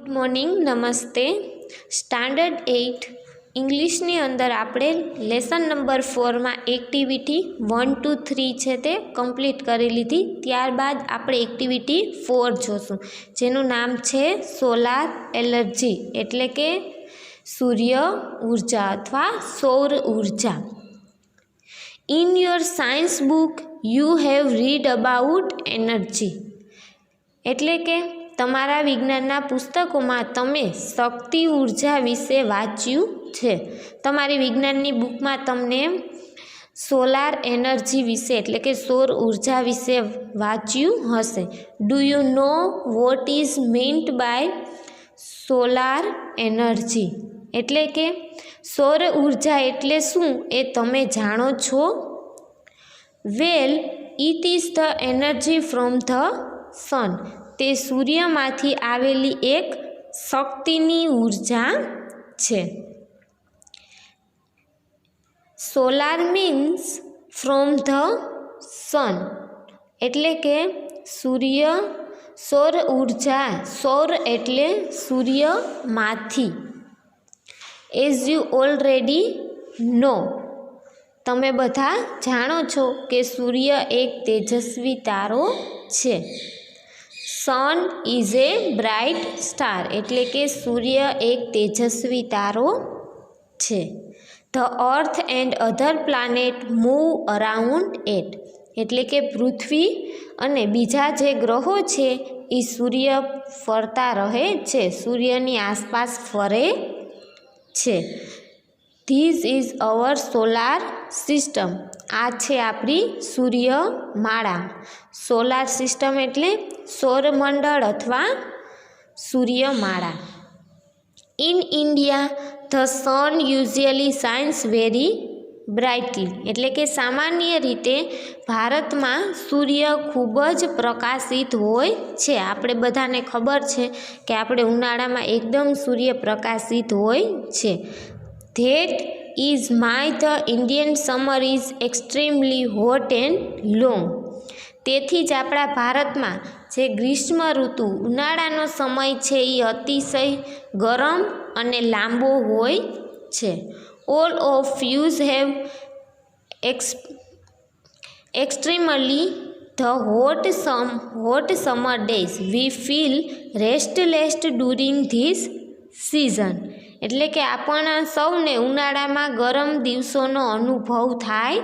Morning नमस्ते। Standard 8 इंग्लिशनी अंदर आपणे लेसन नंबर 4 में एक्टिविटी 1 2 3 है ते कम्प्लीट करी लीधी। त्यारबाद आपणे एक्टिविटी 4 जोशुं जेनुं नाम है सोलार एनर्जी एटले के सूर्य ऊर्जा अथवा सौर ऊर्जा। In your science book you have read about energy एटले के तमारा विज्ञानना पुस्तकोमां तमे शक्ति ऊर्जा विषे वांच्युं छे। तमारी विज्ञाननी बुकमां तमने सोलार एनर्जी विषे एटले के सौर ऊर्जा विषे वांच्युं हशे। Do you know what is meant by solar energy एटले के सौर ऊर्जा एटले शुं ए तमे जाणो छो? वेल इट इज ध एनर्जी फ्रॉम ध सन ते सूर्यमांथी आवेली एक शक्तिनी ऊर्जा छे। सोलार मीन्स फ्रॉम ध सन एटले के सूर्य सौर ऊर्जा सौर एटले सूर्य मांथी। एज यू ऑलरेडी नो तमे बधा जाणो छो के सूर्य एक तेजस्वी तारो छे। सन इज ए ब्राइट स्टार एटले के सूर्य एक तेजस्वी तारो छे। ध अर्थ एंड अधर प्लानेट मूव अराउंड एट एटले के पृथ्वी अने बीजा जे ग्रहो छे ई सूर्य फरता रहे छे, सूर्यनी आसपास फरे छे। This is our solar system आ छे आपणी सूर्यमाळा। सोलार सिस्टम एटले सौरमंडल अथवा सूर्यमाळा। इन इंडिया ध सन यूजुअली शाइन्स वेरी ब्राइटली एटले के सामान्य रीते भारत में सूर्य खूब ज प्रकाशित होय छे। आपणे बधाने खबर छे कि आपणे उनाळा में एकदम सूर्य प्रकाशित होय छे। That is why the Indian summer is extremely hot and long. તેથી જ આપણા ભારતમાં જે ગ્રીષ્મ ઋતુ ઉનાળાનો સમય છે એ અતિશય ગરમ અને લાંબો હોય છે. All of you have extremely the hot summer days. We feel restless during this season. એટલે કે આપણા સૌને ઉનાળામાં ગરમ દિવસોનો અનુભવ થાય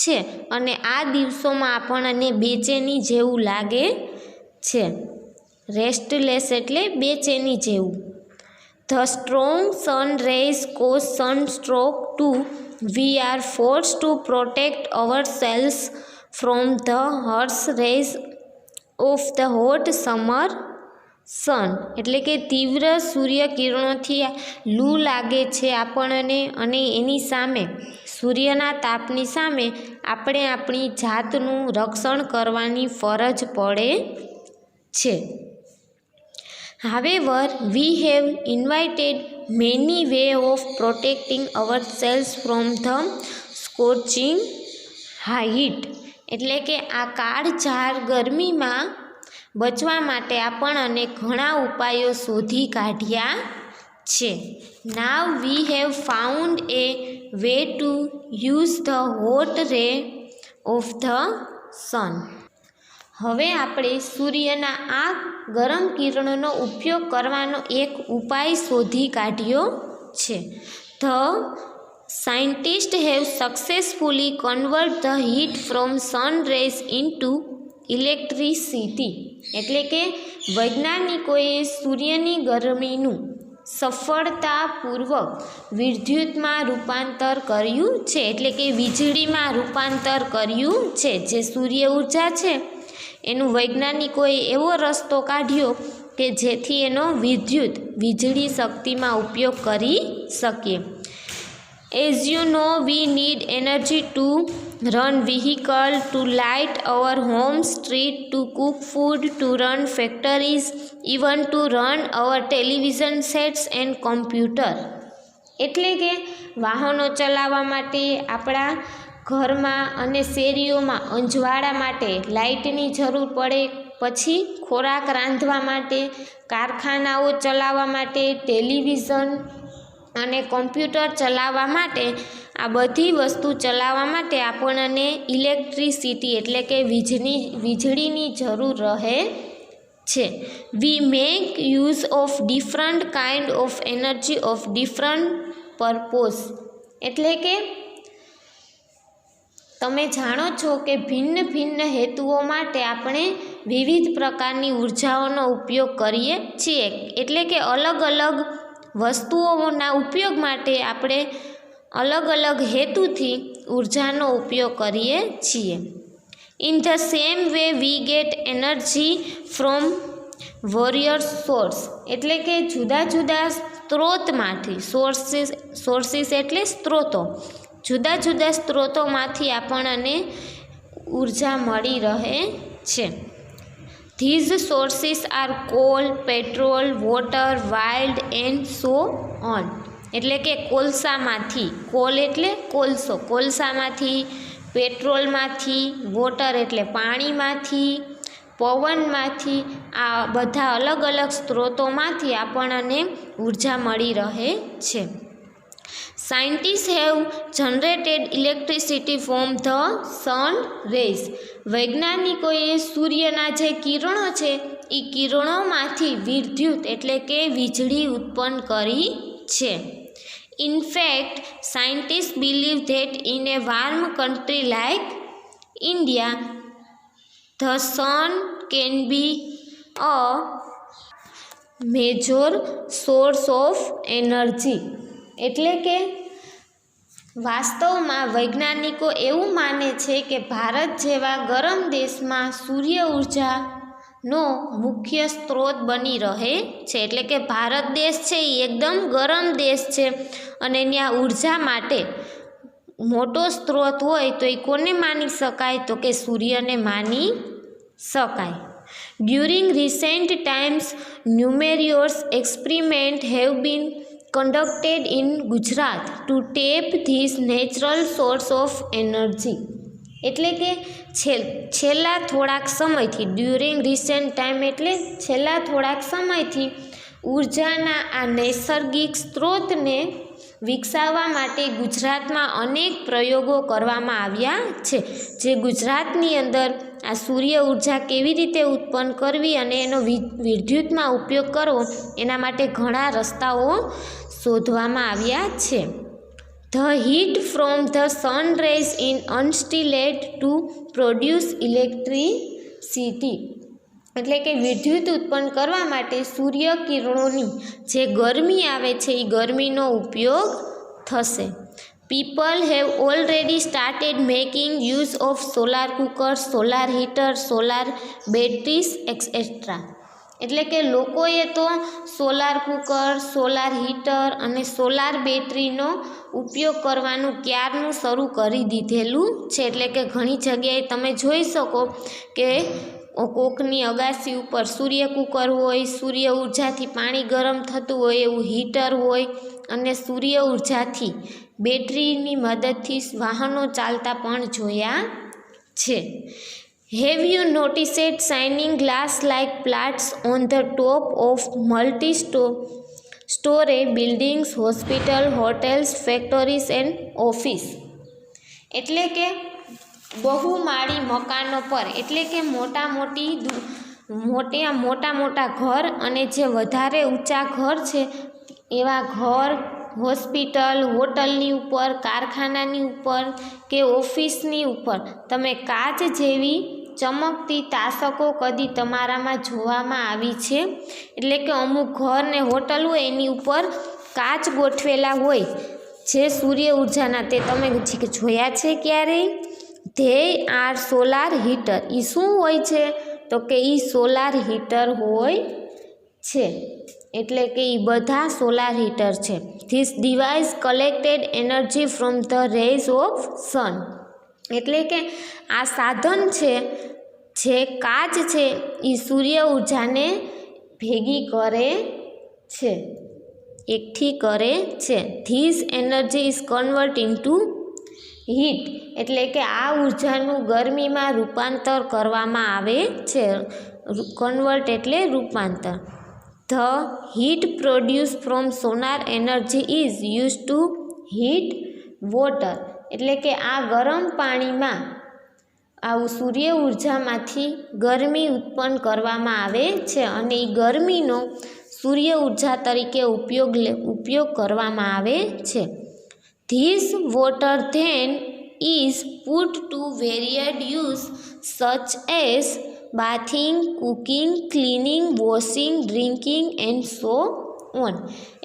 છે અને આ દિવસોમાં આપણને બેચેની જેવું લાગે છે. રેસ્ટલેસ એટલે બેચેની જેવું. The strong sun rays cause sunstroke too we are forced to protect our cells from the harsh rays of the hot summer sun एटले के तीव्र सूर्य किरणोथी लू लागे छे आपणने अने एनी सामे सूर्यना तापनी सामे आपणे आपणी जातनुं रक्षण करवानी फरज पड़े छे। However, we have invented many ways of protecting ourselves from the scorching heat एटले के आ काळझाळ गरमी में बचवा माटे आपणने घणा उपायो शोधी काढ्या छे। Now we have found a way to use the hot ray of the sun. हवे आपणे सूर्यना आ गरम किरणों उपयोग करवानो एक उपाय शोधी काढ्यो छे। The scientist have successfully convert the heat from sun rays into electricity एटले के वैज्ञानिकोए सूर्यनी गरमीनु सफलतापूर्वक विद्युत में रूपांतर कर्यु छे एटले के वीजળી में रूपांतर कर्यु छे। जे सूर्य ऊर्जा छे एनु वैज्ञानिकोए एवो रस्तो काढ्यो के जेथी एनो विद्युत वीजળી शक्ति में उपयोग करी सके। As you know, we need energy to run vehicle, to light our home street, to cook food, to run factories, even to run our television sets and computer. એટલે કે વાહનો ચલાવવા માટે આપણા ઘરમાં અને શેરીઓમાં અંજવાળા માટે લાઇટની જરૂર પડે, પછી ખોરાક રાંધવા માટે, કારખાનાઓ ચલાવવા માટે, ટેલિવિઝન અને કોમ્પ્યુટર ચલાવવા માટે, આ બધી વસ્તુ ચલાવવા માટે આપણને ઇલેક્ટ્રિસિટી એટલે કે વીજળીની જરૂર રહે છે. We make use of different kind of energy of different purpose. એટલે કે તમે જાણો છો કે ભિન્ન ભિન્ન હેતુઓ માટે આપણે વિવિધ પ્રકારની ઉર્જાઓનો ઉપયોગ કરીએ છીએ. એટલે કે અલગ અલગ વસ્તુઓના ઉપયોગ માટે આપણે અલગ અલગ હેતુથી ઉર્જાનો ઉપયોગ કરીએ છીએ. In the same way we get energy from various source. એટલે કે જુદા જુદા સ્ત્રોતમાંથી, સોર્સિસ એટલે સ્ત્રોતો, જુદા જુદા સ્ત્રોતોમાંથી આપણને ઉર્જા મળી રહે છે. These sources are coal, petrol, water, wild and so on. એટલે કે કોલસામાંથી, કોલ એટલે કોલસો, કોલસામાંથી, પેટ્રોલમાંથી, વોટર એટલે પાણીમાંથી, પવનમાંથી, આ બધા અલગ અલગ સ્ત્રોતોમાંથી આપણને ઉર્જા મળી રહે છે. Scientist have generated electricity from the sun rays. વૈજ્ઞાનિકોએ સૂર્યના જે કિરણો છે એ કિરણોમાંથી વિદ્યુત એટલે કે વીજળી ઉત્પન્ન કરી છે. In fact scientist believe that in A warm country like India the sun can be a major source of energy. એટલે કે વાસ્તવમાં વૈજ્ઞાનિકો એવું માને છે કે ભારત જેવા ગરમ દેશમાં સૂર્ય ઉર્જાનો મુખ્ય સ્ત્રોત બની રહે છે. એટલે કે ભારત દેશ છે એ એકદમ ગરમ દેશ છે અને ત્યાં ઉર્જા માટે મોટો સ્ત્રોત હોય તો એ કોને માની શકાય? તો કે સૂર્યને માની શકાય. During recent times numerous experiment have been conducted in Gujarat to tap this natural source of energy. એટલે કે છેલ્લા થોડાક સમયથી, ડ્યુરિંગ રિસેન્ટ ટાઈમ એટલે છેલ્લા થોડાક સમયથી ઉર્જાના આ નૈસર્ગિક સ્ત્રોતને વિકસાવવા માટે ગુજરાતમાં અનેક પ્રયોગો કરવામાં આવ્યા છે. જે ગુજરાતની અંદર આ સૂર્ય ઉર્જા કેવી રીતે ઉત્પન્ન કરવી અને એનો વિદ્યુતમાં ઉપયોગ કરવો એના માટે ઘણા રસ્તાઓ શોધવામાં આવ્યા છે. The heat from the sun rays in અનસ્ટીલેટ ટુ પ્રોડ્યુસ ઇલેક્ટ્રિસિટી. એટલે કે વિદ્યુત ઉત્પન્ન કરવા માટે સૂર્ય કિરણોની જે ગરમી આવે છે એ ગરમીનો ઉપયોગ થશે. People have already started making use of solar cooker, solar heater, solar batteries et cetera. એટલે કે લોકોએ તો સોલાર કુકર, સોલાર હીટર અને સોલાર બેટરીનો ઉપયોગ કરવાનું ક્યારનું શરૂ કરી દીધેલું છે. એટલે કે ઘણી જગ્યાએ તમે જોઈ શકો કે કોકની અગાસી ઉપર સૂર્ય કુકર હોય, સૂર્ય ઉર્જાથી પાણી ગરમ થતું હોય એવું હીટર હોય અને સૂર્ય ઉર્જાથી બેટરીની મદદથી વાહનો ચાલતા પણ જોયા છે. Have you નોટિસેડ shining glass like plants on the top of multi store buildings, hospital, hotels, factories and office. એટલે કે બહુમાળી મકાનો પર, એટલે કે મોટા ઘર અને જે વધારે ઊંચા ઘર છે એવા ઘર, હોસ્પિટલ, હોટલની ઉપર, કારખાનાની ઉપર કે ઓફિસની ઉપર તમે કાચ જેવી ચમકતી તાસકો કદી તમારામાં જોવામાં આવી છે? એટલે કે અમુક ઘર ને હોટલ હોય એની ઉપર કાચ ગોઠવેલા હોય જે સૂર્ય ઉર્જાના, તે તમે જોયા છે ક્યારેય? They are solar heater. એ શું હોય છે? તો કે એ સોલાર હીટર હોય છે. એટલે કે એ બધા સોલાર હીટર છે. This device collected energy from the rays of sun. એટલે કે આ સાધન છે, જે કાચ છે એ સૂર્ય ઉર્જાને ભેગી કરે છે, એકઠી કરે છે. This energy is convert into heat. એટલે કે આ ઉર્જાનું ગરમીમાં રૂપાંતર કરવામાં આવે છે. કન્વર્ટ એટલે રૂપાંતર. The heat produce from solar energy is use to heat water, એટલે કે આ ગરમ પાણીમાં આવું સૂર્ય ઉર્જામાંથી ગરમી ઉત્પન્ન કરવામાં આવે છે અને એ ગરમીનો સૂર્ય ઉર્જા તરીકે ઉપયોગ કરવામાં આવે છે. This water then is put to varied use such as bathing, cooking, cleaning, washing, drinking and so on.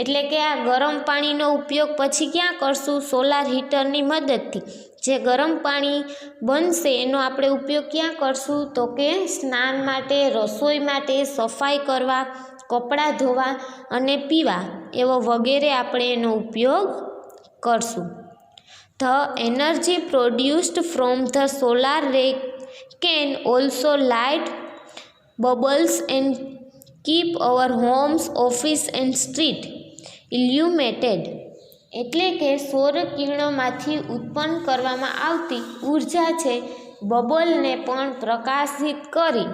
એટલે કે આ ગરમ પાણીનો ઉપયોગ પછી ક્યાં કરશું? સોલાર હીટરની મદદથી જે ગરમ પાણી બનશે એનો આપણે ઉપયોગ ક્યાં કરશું? તો કે સ્નાન માટે, રસોઈ માટે, સફાઈ કરવા, કપડાં ધોવા અને પીવા એવો વગેરે આપણે એનો ઉપયોગ કરશું. The energy produced from the solar ray can also light bulbs and keep our homes, office and street illuminated. એટલે કે સૌર કિરણોમાંથી ઉત્પન્ન કરવામાં આવતી ઉર્જા છે બબલને પણ પ્રકાશિત કરી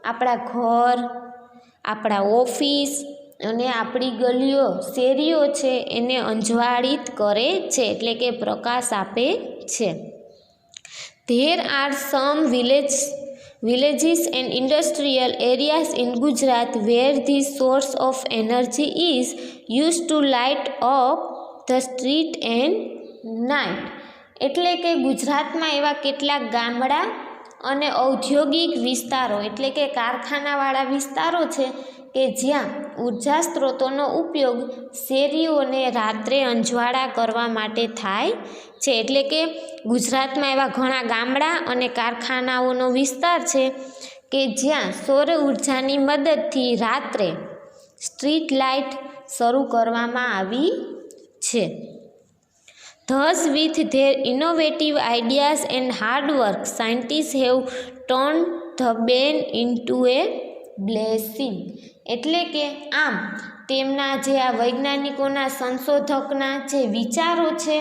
આપણા ઘર, આપણા ઓફિસ અને આપણી ગલીઓ, શેરીઓ છે એને અંજવાળિત કરે છે, એટલે કે પ્રકાશ આપે છે. There are some villages and industrial areas in Gujarat where this source of energy is used to light up the street and night. એટલે કે ગુજરાતમાં એવા કેટલાક ગામડા અને ઔદ્યોગિક વિસ્તારો એટલે કે કારખાનાવાળા વિસ્તારો છે કે જ્યાં ઉર્જા સ્ત્રોતોનો ઉપયોગ શેરીઓને રાત્રે અંજવાળા કરવા માટે થાય છે. એટલે કે ગુજરાતમાં એવા ઘણા ગામડા અને કારખાનાઓનો વિસ્તાર છે કે જ્યાં સૌર ઉર્જાની મદદથી રાત્રે સ્ટ્રીટ લાઇટ શરૂ કરવામાં આવી છે. Thus, with their innovative ideas and hard work, scientists have turned the ban into a blessing. એટલે કે આમ તેમના જે આ વૈજ્ઞાનિકોના સંશોધકના જે વિચારો છે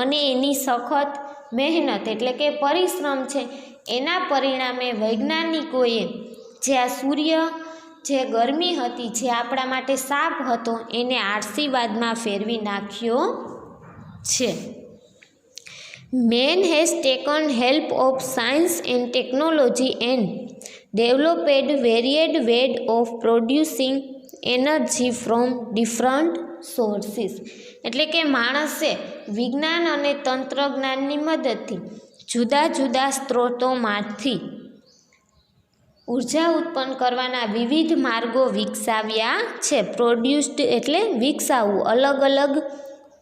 અને એની સખત મહેનત એટલે કે પરિશ્રમ છે એના પરિણામે વૈજ્ઞાનિકોએ જે આ સૂર્ય જે ગરમી હતી, જે આપણા માટે શાપ હતો, એને આશીર્વાદમાં ફેરવી નાખ્યો છે. Man has taken help of science and technology and developed varied ways of producing energy from different sources. એટલે કે માણસે વિજ્ઞાન અને તંત્રજ્ઞાનની મદદથી જુદા જુદા સ્ત્રોતોમાંથી ઉર્જા ઉત્પન્ન કરવાના વિવિધ માર્ગો વિકસાવ્યા છે. પ્રોડ્યુસ્ડ એટલે વિકસાવવું, અલગ અલગ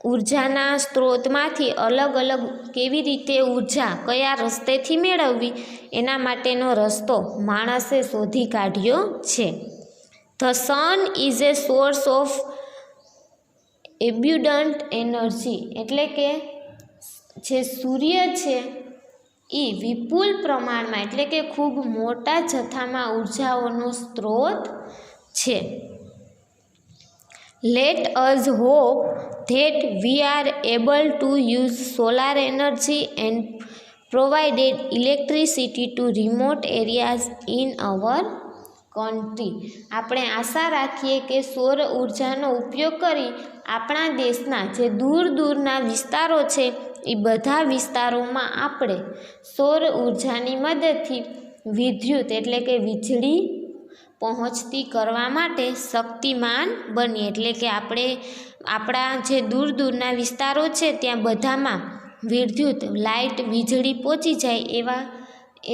ઉર્જાના સ્ત્રોતમાંથી અલગ અલગ કેવી રીતે ઉર્જા કયા રસ્તેથી મેળવવી એના માટેનો રસ્તો માણસે શોધી કાઢ્યો છે. The sun is a source of abundant energy. એટલે કે જે સૂર્ય છે એ વિપુલ પ્રમાણમાં એટલે કે ખૂબ મોટા જથ્થામાં ઉર્જાઓનો સ્ત્રોત છે. Let us hope that we are able to use solar energy and provided electricity to remote areas in our country. આપણે આશા રાખીએ કે સૌર ઉર્જાનો ઉપયોગ કરી આપણા દેશના જે દૂર દૂરના વિસ્તારો છે એ બધા વિસ્તારોમાં આપણે સૌર ઉર્જાની મદદથી વિદ્યુત એટલે કે વીજળી પહોંચતી કરવા માટે શક્તિમાન બનીએ. એટલે કે આપણે આપણા જે દૂર દૂરના વિસ્તારો છે ત્યાં બધામાં વિદ્યુત લાઇટ વીજળી પહોંચી જાય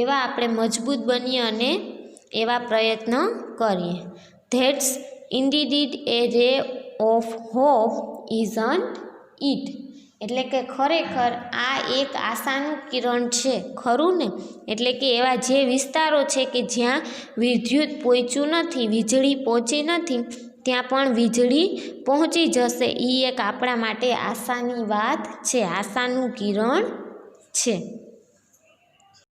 એવા આપણે મજબૂત બનીએ અને એવા પ્રયત્ન કરીએ. ધેટ્સ ઇન્ડીડ એ રે ઓફ હોપ ઇઝન્ટ ઇટ. એટલે કે ખરેખર આ એક આશાનું કિરણ છે, ખરું ને? એટલે કે એવા જે વિસ્તારો છે કે જ્યાં વિદ્યુત પહોંચ્યું નથી, વીજળી પહોંચી નથી, ત્યાં પણ વીજળી પહોંચી જશે. એ એક આપણા માટે આશાની વાત છે, આશાનું કિરણ છે.